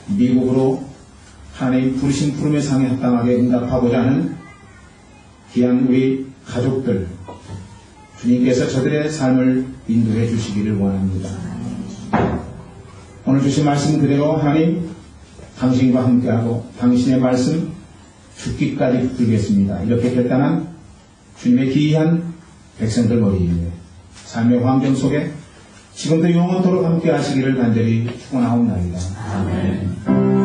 미국으로 하나님 부르신 푸름의 상에 합당하게 응답하고자 하는 귀한 우리 가족들, 주님께서 저들의 삶을 인도해 주시기를 원합니다. 오늘 주신 말씀 그대로 하나님 당신과 함께하고 당신의 말씀 죽기까지 붙들겠습니다. 이렇게 결단한 주님의 기이한 백성들 머리 위에 삶의 환경 속에 지금도 영원토록 함께 하시기를 간절히 축원하옵나이다. 아멘.